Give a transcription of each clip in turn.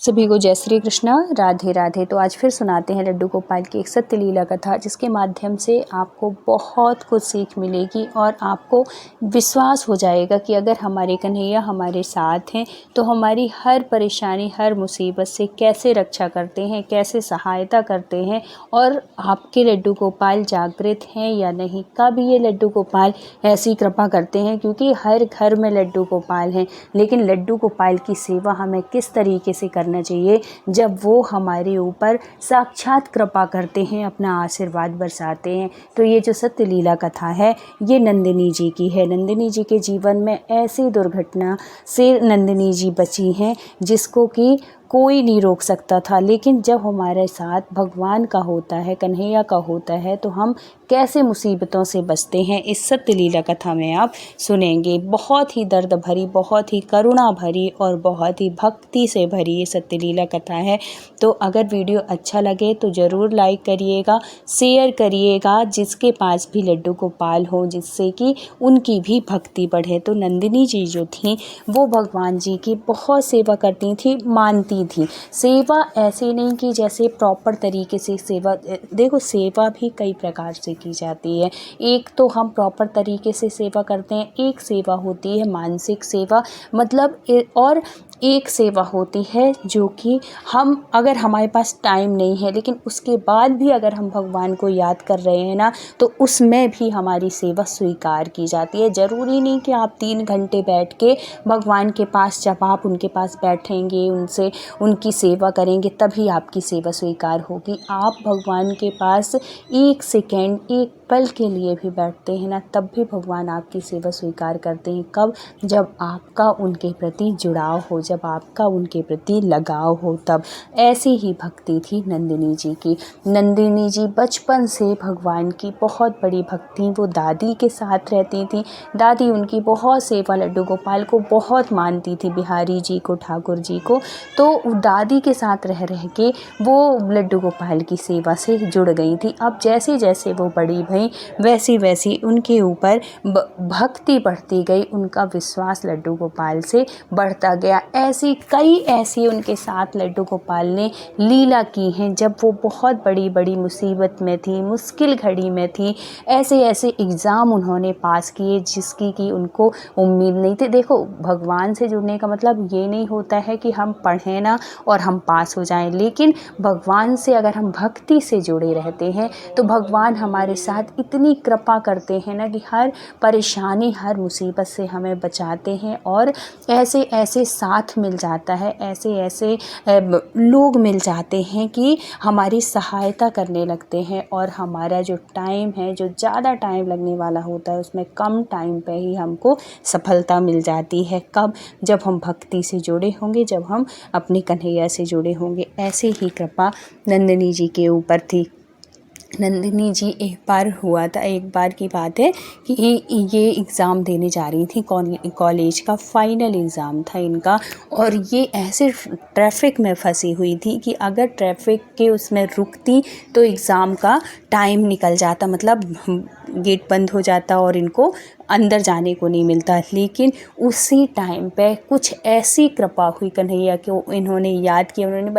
सभी को जय श्री कृष्णा, राधे राधे। तो आज फिर सुनाते हैं लड्डू गोपाल की एक सत्य लीला कथा, जिसके माध्यम से आपको बहुत कुछ सीख मिलेगी और आपको विश्वास हो जाएगा कि अगर हमारे कन्हैया हमारे साथ हैं तो हमारी हर परेशानी, हर मुसीबत से कैसे रक्षा करते हैं, कैसे सहायता करते हैं और आपके लड्डू गोपाल जागृत हैं या नहीं, कब ये लड्डू गोपाल ऐसी कृपा करते हैं। क्योंकि हर घर में लड्डू गोपाल हैं, लेकिन लड्डू गोपाल की सेवा हमें किस तरीके से करना चाहिए जब वो हमारे ऊपर साक्षात कृपा करते हैं, अपना आशीर्वाद बरसाते हैं। तो ये जो सत्य लीला कथा है ये नंदिनी जी की है। नंदिनी जी के जीवन में ऐसी दुर्घटना से नंदिनी जी बची हैं जिसको कि कोई नहीं रोक सकता था। लेकिन जब हमारे साथ भगवान का होता है, कन्हैया का होता है, तो हम कैसे मुसीबतों से बचते हैं इस सत्य लीला कथा में आप सुनेंगे। बहुत ही दर्द भरी, बहुत ही करुणा भरी और बहुत ही भक्ति से भरी ये सत्य लीला कथा है। तो अगर वीडियो अच्छा लगे तो ज़रूर लाइक करिएगा, शेयर करिएगा, जिसके पास भी लड्डू गोपाल हो, जिससे कि उनकी भी भक्ति बढ़े। तो नंदिनी जी जो थी वो भगवान जी की बहुत सेवा करती थी, मानती थी। सेवा ऐसे नहीं कि जैसे प्रॉपर तरीके से सेवा, देखो सेवा भी कई प्रकार से की जाती है। एक तो हम प्रॉपर तरीके से सेवा करते हैं, एक सेवा होती है मानसिक सेवा, मतलब और एक सेवा होती है जो कि हम, अगर हमारे पास टाइम नहीं है लेकिन उसके बाद भी अगर हम भगवान को याद कर रहे हैं ना, तो उसमें भी हमारी सेवा स्वीकार की जाती है। ज़रूरी नहीं कि आप 3 घंटे बैठ के भगवान के पास, जब आप उनके पास बैठेंगे, उनसे उनकी सेवा करेंगे तभी आपकी सेवा स्वीकार होगी। आप भगवान के पास 1 सेकेंड, 1 पल के लिए भी बैठते हैं ना, तब भी भगवान आपकी सेवा स्वीकार करते हैं। कब? जब आपका उनके प्रति जुड़ाव हो, जब आपका उनके प्रति लगाव हो, तब। ऐसी ही भक्ति थी नंदिनी जी की। नंदिनी जी बचपन से भगवान की बहुत बड़ी भक्ति, वो दादी के साथ रहती थी। दादी उनकी बहुत सेवा, लड्डू गोपाल को बहुत मानती थी, बिहारी जी को, ठाकुर जी को। तो दादी के साथ रह रह के वो लड्डू गोपाल की सेवा से जुड़ गई थी। अब जैसे जैसे वो बड़ी भई वैसी वैसी उनके ऊपर भक्ति बढ़ती गई, उनका विश्वास लड्डू गोपाल से बढ़ता गया। ऐसी उनके साथ लड्डू गोपाल ने लीला की हैं। जब वो बहुत बड़ी बड़ी मुसीबत में थी, मुश्किल घड़ी में थी, ऐसे ऐसे एग्ज़ाम उन्होंने पास किए जिसकी कि उनको उम्मीद नहीं थी। देखो, भगवान से जुड़ने का मतलब ये नहीं होता है कि हम पढ़ें ना और हम पास हो जाएं, लेकिन भगवान से अगर हम भक्ति से जुड़े रहते हैं तो भगवान हमारे साथ इतनी कृपा करते हैं ना कि हर परेशानी, हर मुसीबत से हमें बचाते हैं। और ऐसे ऐसे साथ मिल जाता है, ऐसे ऐसे लोग मिल जाते हैं कि हमारी सहायता करने लगते हैं और हमारा जो टाइम है, जो ज़्यादा टाइम लगने वाला होता है, उसमें कम टाइम पे ही हमको सफलता मिल जाती है। कब? जब हम भक्ति से जुड़े होंगे, जब हम अपने कन्हैया से जुड़े होंगे। ऐसे ही कृपा नंदिनी जी के ऊपर थी। नंदिनी जी एक बार हुआ था, एक बार की बात है कि ये एग्ज़ाम देने जा रही थी, कॉलेज का फाइनल एग्ज़ाम था इनका। और ये ऐसे ट्रैफिक में फंसी हुई थी कि अगर ट्रैफिक के उसमें रुकती तो एग्ज़ाम का टाइम निकल जाता, मतलब गेट बंद हो जाता और इनको अंदर जाने को नहीं मिलता। लेकिन उसी टाइम पे कुछ ऐसी कृपा हुई कन्हैया को, इन्होंने याद किया, उन्होंने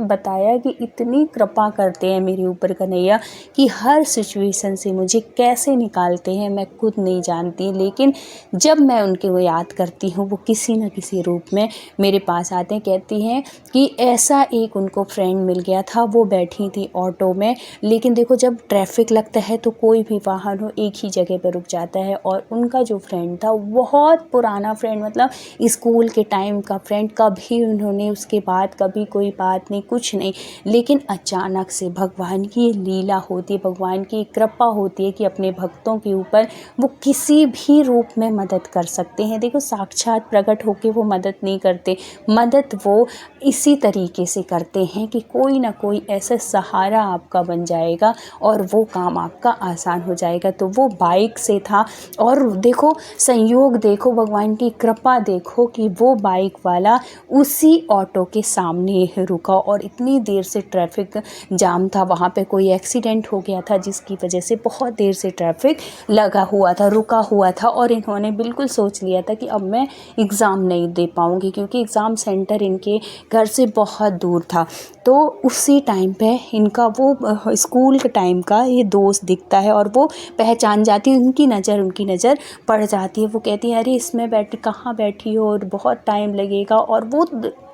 बताया कि इतनी कृपा करते हैं मेरे ऊपर कन्हैया कि हर सिचुएशन से मुझे कैसे निकालते हैं मैं खुद नहीं जानती। लेकिन जब मैं उनके वो याद करती हूँ, वो किसी न किसी रूप में मेरे पास आते हैं। कहती हैं कि ऐसा एक उनको फ्रेंड मिल गया था, वो बैठी थी ऑटो में, लेकिन देखो जब ट्रैफिक लगता है तो कोई भी वाहन हो एक ही जगह पर रुक जाता है। और उनका जो फ्रेंड था, बहुत पुराना फ्रेंड, मतलब स्कूल के टाइम का फ्रेंड, कभी उन्होंने उसके बाद कभी कोई बात नहीं, कुछ नहीं। लेकिन अचानक से भगवान की लीला होती है, भगवान की कृपा होती है कि अपने भक्तों के ऊपर वो किसी भी रूप में मदद कर सकते हैं। देखो, साक्षात प्रकट होकर वो मदद नहीं करते, मदद वो इसी तरीके से करते हैं कि कोई ना कोई ऐसा सहारा आपका बन जाएगा और वो काम आपका आसान हो जाएगा। तो वो बाइक से था और और देखो संयोग देखो, भगवान की कृपा देखो कि वो बाइक वाला उसी ऑटो के सामने रुका और इतनी देर से ट्रैफिक जाम था, वहाँ पे कोई एक्सीडेंट हो गया था जिसकी वजह से बहुत देर से ट्रैफिक लगा हुआ था, रुका हुआ था। और इन्होंने बिल्कुल सोच लिया था कि अब मैं एग्ज़ाम नहीं दे पाऊँगी, क्योंकि एग्ज़ाम सेंटर इनके घर से बहुत दूर था। तो उसी टाइम पे इनका वो स्कूल के टाइम का ये दोस्त दिखता है और वो पहचान जाती है, उनकी नज़र पड़ जाती है। वो कहती है अरे इसमें कहाँ बैठी हो और बहुत टाइम लगेगा, और वो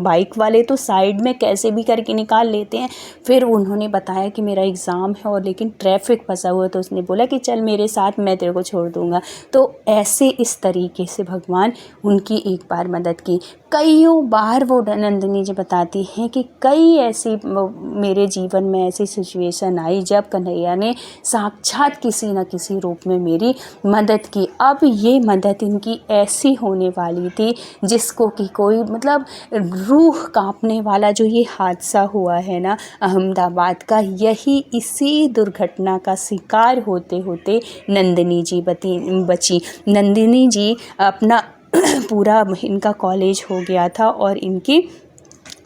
बाइक वाले तो साइड में कैसे भी करके निकाल लेते हैं। फिर उन्होंने बताया कि मेरा एग्ज़ाम है और लेकिन ट्रैफिक फंसा हुआ है, तो उसने बोला कि चल मेरे साथ, मैं तेरे को छोड़ दूँगा। तो ऐसे इस तरीके से भगवान उनकी एक बार मदद की। कईयों बार वो नंदिनी जी बताती हैं कि कई ऐसी मेरे जीवन में ऐसी सिचुएशन आई जब कन्हैया ने साक्षात किसी न किसी रूप में मेरी मदद की। अब ये मदद इनकी ऐसी होने वाली थी जिसको कि कोई मतलब रूह कांपने वाला जो ये हादसा हुआ है ना अहमदाबाद का, यही इसी दुर्घटना का शिकार होते होते नंदिनी जी बची। नंदिनी जी अपना पूरा इनका कॉलेज हो गया था और इनकी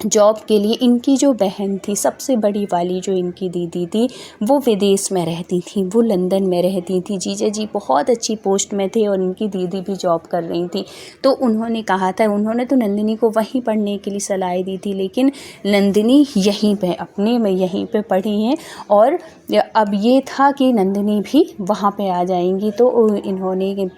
जॉब के लिए इनकी जो बहन थी, सबसे बड़ी वाली जो इनकी दीदी थी, वो विदेश में रहती थी, वो लंदन में रहती थी। जीजा जी बहुत अच्छी पोस्ट में थे और इनकी दीदी भी जॉब कर रही थी। तो उन्होंने कहा था, उन्होंने तो नंदिनी को वहीं पढ़ने के लिए सलाह दी थी, लेकिन नंदिनी यहीं पे अपने में यहीं पे पढ़ी हैं। और अब ये था कि नंदिनी भी वहाँ पे आ जाएंगी। तो इन्होंने,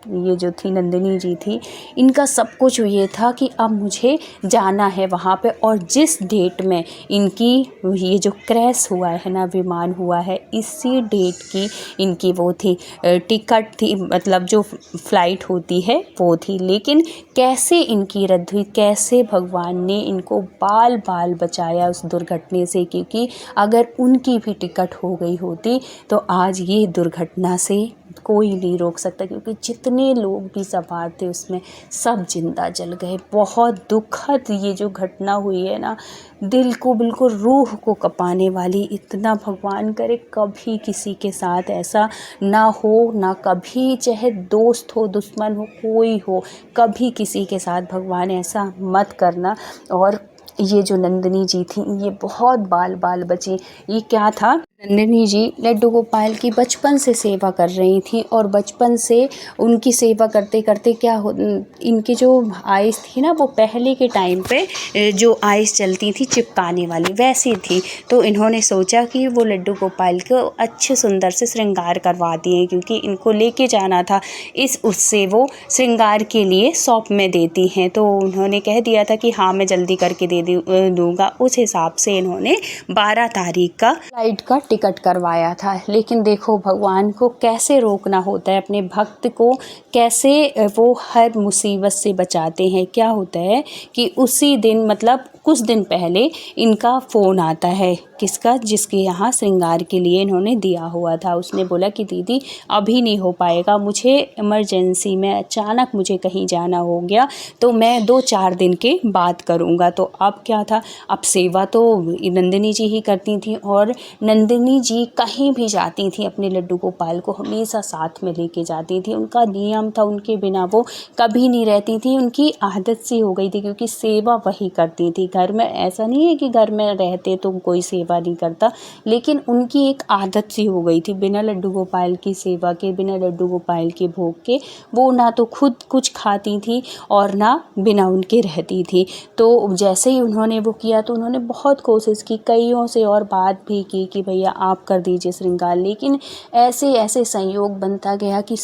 ये जो थी नंदिनी जी थी, इनका सब कुछ ये था कि अब मुझे जाना है वहाँ पे। और जिस डेट में इनकी ये जो क्रैश हुआ है ना, विमान हुआ है, इसी डेट की इनकी वो थी टिकट थी, मतलब जो फ़्लाइट होती है वो थी। लेकिन कैसे इनकी रद्द हुई, कैसे भगवान ने इनको बाल बाल बचाया उस दुर्घटना से, क्योंकि अगर उनकी भी टिकट हो गई होती तो आज ये दुर्घटना से कोई नहीं रोक सकता, क्योंकि जितने लोग भी सवार थे उसमें सब जिंदा जल गए। बहुत दुखद ये जो घटना हुई है ना, दिल को बिल्कुल रूह को कँपाने वाली। इतना भगवान करे कभी किसी के साथ ऐसा ना हो, ना कभी, चाहे दोस्त हो दुश्मन हो कोई हो, कभी किसी के साथ भगवान ऐसा मत करना। और ये जो नंदिनी जी थी ये बहुत बाल बाल बची। ये क्या था, नंदिनी जी लड्डू गोपाल की बचपन से सेवा कर रही थी और बचपन से उनकी सेवा करते करते क्या हो, इनकी जो आइस थी ना, वो पहले के टाइम पे जो आइस चलती थी चिपकाने वाली वैसी थी। तो इन्होंने सोचा कि वो लड्डू गोपाल को अच्छे सुंदर से श्रृंगार करवा दिए, क्योंकि इनको लेके जाना था इस उससे वो श्रृंगार के लिए शॉप में देती हैं। तो उन्होंने कह दिया था कि हाँ मैं जल्दी करके दे दूँगा। उस हिसाब से इन्होंने 12 तारीख का फ्लाइट का टिकट करवाया था। लेकिन देखो भगवान को कैसे रोकना होता है, अपने भक्त को कैसे वो हर मुसीबत से बचाते हैं। क्या होता है कि उसी दिन, मतलब कुछ दिन पहले इनका फ़ोन आता है, किसका, जिसके यहाँ श्रृंगार के लिए इन्होंने दिया हुआ था। उसने बोला कि दीदी अभी नहीं हो पाएगा, मुझे इमरजेंसी में अचानक मुझे कहीं जाना हो गया, तो मैं 2-4 दिन के बाद करूँगा। तो अब क्या था, अब सेवा तो नंदिनी जी ही करती थी और नंदिनी जी कहीं भी जाती थी अपने लड्डू गोपाल को हमेशा साथ में लेके जाती थी। उनका नियम था, उनके बिना वो कभी नहीं रहती थी। उनकी आदत सी हो गई थी, क्योंकि सेवा वही करती थी। घर में ऐसा नहीं है कि घर में रहते तो कोई सेवा नहीं करता, लेकिन उनकी एक आदत सी हो गई थी, बिना लड्डू गोपाल की सेवा के, बिना लड्डू गोपाल के भोग के वो ना तो खुद कुछ खाती थी और ना बिना उनके रहती थी। तो जैसे ही उन्होंने वो किया तो उन्होंने बहुत कोशिश की, कईयों से और बात भी की कि भैया आप कर दीजिए श्रृंगार, लेकिन ऐसे ऐसे संयोग बनता गया कि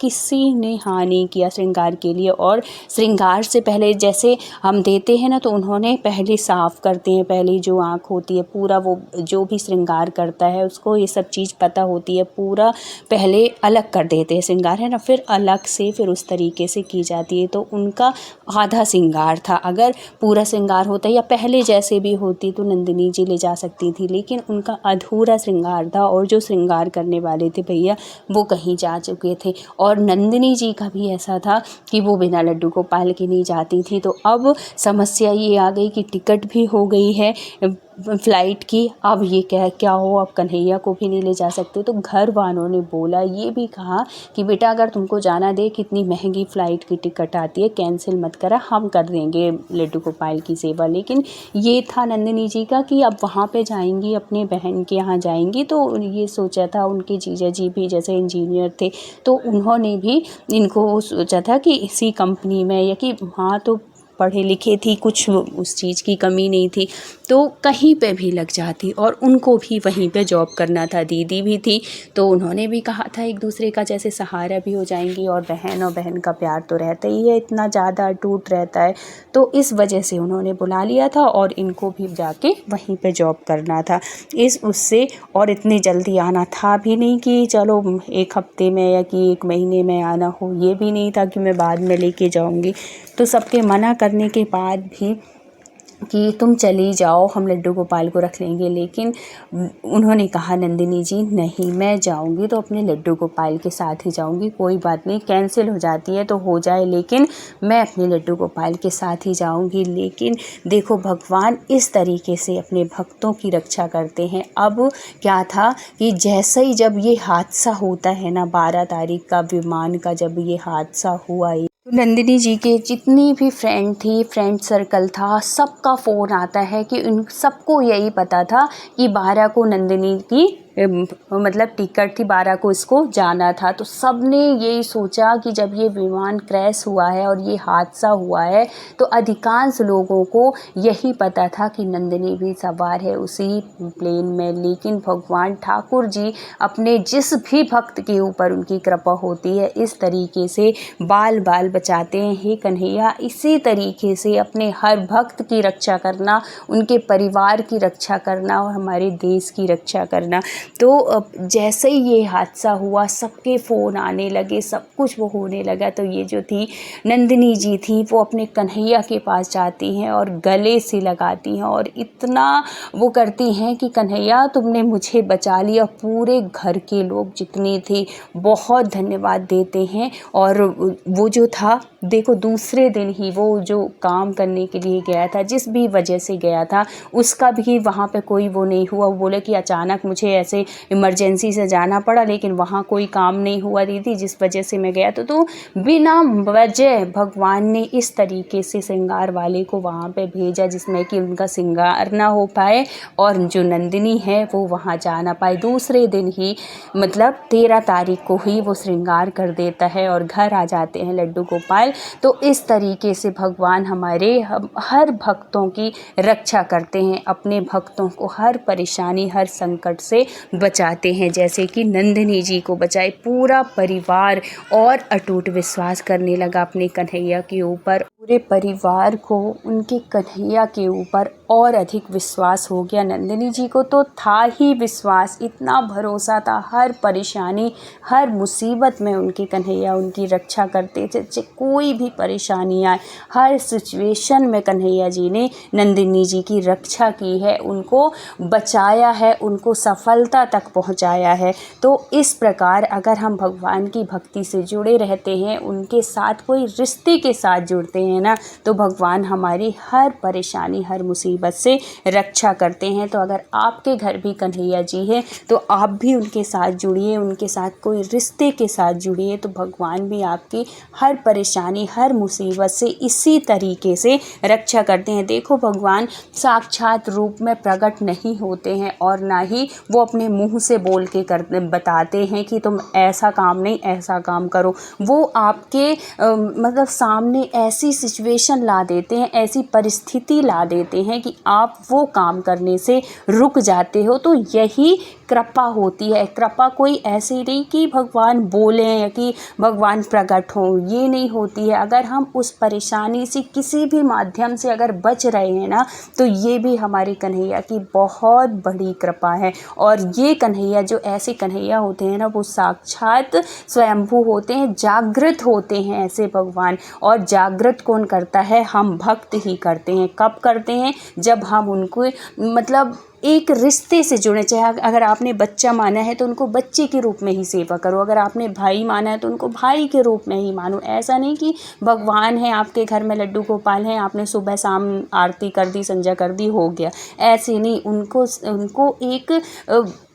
किसी ने हाँ नहीं किया श्रृंगार के लिए। और श्रृंगार से पहले जैसे हम देते हैं ना, तो उन्होंने पहले साफ़ करते हैं, पहले जो आँख होती है पूरा, वो जो भी श्रृंगार करता है उसको ये सब चीज़ पता होती है, पूरा पहले अलग कर देते हैं श्रृंगार, है ना, फिर अलग से फिर उस तरीके से की जाती है। तो उनका आधा श्रृंगार था, अगर पूरा श्रृंगार होता या पहले जैसे भी होती तो नंदिनी जी ले जा सकती थी, लेकिन उनका अधूरा श्रृंगार था और जो श्रृंगार करने वाले थे भैया वो कहीं जा चुके थे। और नंदिनी जी का भी ऐसा था कि वो बिना लड्डू गोपाल के नहीं जाती थी। तो अब समस्या ये आ गई कि टिकट भी हो गई है, फ़्लाइट की, अब ये क्या क्या हो, अब कन्हैया को भी नहीं ले जा सकते। तो घर वालों ने बोला, ये भी कहा कि बेटा अगर तुमको जाना दे, कितनी महंगी फ़्लाइट की टिकट आती है, कैंसिल मत करा, हम कर देंगे लड्डू गोपाल की सेवा। लेकिन ये था नंदिनी जी का कि अब वहाँ पे जाएंगी, अपने बहन के यहाँ जाएंगी, तो ये सोचा था। उनके जीजा जी भी जैसे इंजीनियर थे, तो उन्होंने भी इनको सोचा था कि इसी कंपनी में, या कि हाँ तो पढ़े लिखे थी, कुछ उस चीज़ की कमी नहीं थी, तो कहीं पे भी लग जाती, और उनको भी वहीं पे जॉब करना था। दीदी भी थी, तो उन्होंने भी कहा था एक दूसरे का जैसे सहारा भी हो जाएंगी, और बहन का प्यार तो रहता ही है, इतना ज़्यादा अटूट रहता है। तो इस वजह से उन्होंने बुला लिया था, और इनको भी जाके वहीं पे जॉब करना था उससे। और इतनी जल्दी आना था भी नहीं कि चलो 1 हफ्ते में या कि 1 महीने में आना हो, ये भी नहीं था कि मैं बाद में लेके जाऊंगी। तो सबके मना करने के बाद भी कि तुम चली जाओ, हम लड्डू गोपाल को रख लेंगे, लेकिन उन्होंने कहा नंदिनी जी नहीं, मैं जाऊंगी तो अपने लड्डू गोपाल के साथ ही जाऊंगी, कोई बात नहीं, कैंसिल हो जाती है तो हो जाए, लेकिन मैं अपने लड्डू गोपाल के साथ ही जाऊंगी। लेकिन देखो भगवान इस तरीके से अपने भक्तों की रक्षा करते हैं। अब क्या था कि जैसे ही जब ये हादसा होता है ना, 12 तारीख का विमान का जब ये हादसा हुआ, तो नंदिनी जी के जितनी भी फ्रेंड सर्कल था, सबका फ़ोन आता है कि उन सबको यही पता था कि 12 को नंदिनी की मतलब टिकट थी, 12 को इसको जाना था। तो सब ने यही सोचा कि जब ये विमान क्रैश हुआ है और ये हादसा हुआ है, तो अधिकांश लोगों को यही पता था कि नंदिनी भी सवार है उसी प्लेन में। लेकिन भगवान ठाकुर जी अपने जिस भी भक्त के ऊपर उनकी कृपा होती है, इस तरीके से बाल बाल बचाते हैं। हे कन्हैया, इसी तरीके से अपने हर भक्त की रक्षा करना, उनके परिवार की रक्षा करना, और हमारे देश की रक्षा करना। तो जैसे ही ये हादसा हुआ, सबके फ़ोन आने लगे, सब कुछ वो होने लगा। तो ये जो थी नंदिनी जी थी, वो अपने कन्हैया के पास जाती हैं और गले से लगाती हैं, और इतना वो करती हैं कि कन्हैया तुमने मुझे बचा लिया। पूरे घर के लोग जितने थे बहुत धन्यवाद देते हैं। और वो जो था, देखो दूसरे दिन ही वो जो काम करने के लिए गया था, जिस भी वजह से गया था, उसका भी वहाँ पे कोई वो नहीं हुआ। वो बोले कि अचानक मुझे ऐसे इमरजेंसी से जाना पड़ा, लेकिन वहाँ कोई काम नहीं हुआ दीदी, जिस वजह से मैं गया। तो बिना वजह भगवान ने इस तरीके से श्रृंगार वाले को वहाँ पे भेजा, जिसमें कि उनका श्रृंगार ना हो पाए, और जो नंदिनी है वो वहाँ जा ना पाए। दूसरे दिन ही मतलब 13 तारीख को ही वो श्रृंगार कर देता है और घर आ जाते हैं लड्डू गोपाल। तो इस तरीके से भगवान हमारे हर भक्तों की रक्षा करते हैं, अपने भक्तों को हर परेशानी हर संकट से बचाते हैं। जैसे कि नंदिनी जी को बचाए, पूरा परिवार और अटूट विश्वास करने लगा अपने कन्हैया के ऊपर। पूरे परिवार को उनके कन्हैया के ऊपर और अधिक विश्वास हो गया। नंदिनी जी को तो था ही विश्वास, इतना भरोसा था, हर परेशानी हर मुसीबत में उनके कन्हैया उनकी रक्षा करते थे। चाहे कोई भी परेशानी आए, हर सिचुएशन में कन्हैया जी ने नंदिनी जी की रक्षा की है, उनको बचाया है, उनको सफलता तक पहुंचाया है। तो इस प्रकार अगर हम भगवान की भक्ति से जुड़े रहते हैं, उनके साथ कोई रिश्ते के साथ जुड़ते हैं ना, तो भगवान हमारी हर परेशानी हर मुसीबत से रक्षा करते हैं। तो अगर आपके घर भी कन्हैया जी हैं, तो आप भी उनके साथ जुड़िए, उनके साथ कोई रिश्ते के साथ जुड़िए, तो भगवान भी आपकी हर परेशानी हर मुसीबत से इसी तरीके से रक्षा करते हैं। देखो भगवान साक्षात रूप में प्रकट नहीं होते हैं, और ना ही वो अपने मुंह से बोल के बताते हैं कि तुम ऐसा काम नहीं ऐसा काम करो। वो आपके मतलब सामने ऐसी सिचुएशन ला देते हैं, ऐसी परिस्थिति ला देते हैं कि आप वो काम करने से रुक जाते हो। तो यही कृपा होती है। कृपा कोई ऐसे नहीं कि भगवान बोलें या कि भगवान प्रकट हों, ये नहीं होती है। अगर हम उस परेशानी से किसी भी माध्यम से अगर बच रहे हैं ना, तो ये भी हमारे कन्हैया की बहुत बड़ी कृपा है। और ये कन्हैया जो ऐसे कन्हैया होते हैं ना, वो साक्षात स्वयंभू होते हैं, जागृत होते हैं ऐसे भगवान। और जागृत कौन करता है? हम भक्त ही करते हैं। कब करते हैं? जब हम उनको मतलब एक रिश्ते से जुड़े। चाहे अगर आपने बच्चा माना है तो उनको बच्चे के रूप में ही सेवा करो, अगर आपने भाई माना है तो उनको भाई के रूप में ही मानो। ऐसा नहीं कि भगवान है आपके घर में, लड्डू गोपाल हैं, आपने सुबह शाम आरती कर दी, संध्या कर दी, हो गया, ऐसे नहीं। उनको एक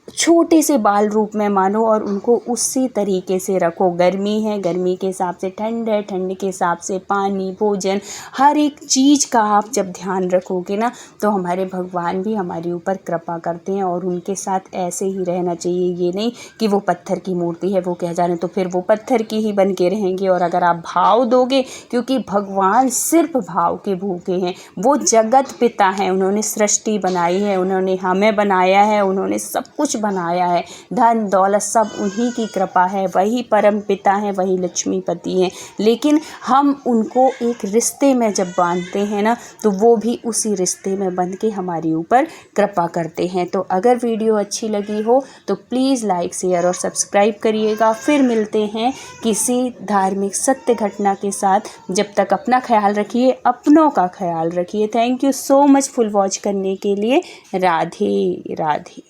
छोटे से बाल रूप में मानो और उनको उसी तरीके से रखो। गर्मी है, गर्मी के हिसाब से ठंड है, ठंड के हिसाब से पानी, भोजन, हर एक चीज़ का आप जब ध्यान रखोगे ना तो हमारे भगवान भी हमारे ऊपर कृपा करते हैं। और उनके साथ ऐसे ही रहना चाहिए, ये नहीं कि वो पत्थर की मूर्ति है, वो कह जा रहे हैं तो फिर वो पत्थर की ही बन के रहेंगे। और अगर आप भाव दोगे, क्योंकि भगवान सिर्फ भाव के भूखे हैं, वो जगत पिता हैं, उन्होंने सृष्टि बनाई है, उन्होंने हमें बनाया है, उन्होंने सब कुछ बनाया है, धन दौलत सब उन्हीं की कृपा है, वही परम पिता हैं, वही लक्ष्मीपति हैं। लेकिन हम उनको एक रिश्ते में जब बांधते हैं ना तो वो भी उसी रिश्ते में बंध के हमारे ऊपर कृपा करते हैं। तो अगर वीडियो अच्छी लगी हो तो प्लीज़ लाइक, शेयर और सब्सक्राइब करिएगा। फिर मिलते हैं किसी धार्मिक सत्य घटना के साथ। जब तक अपना ख्याल रखिए, अपनों का ख्याल रखिए। Thank you so much full watch करने के लिए। राधे राधे।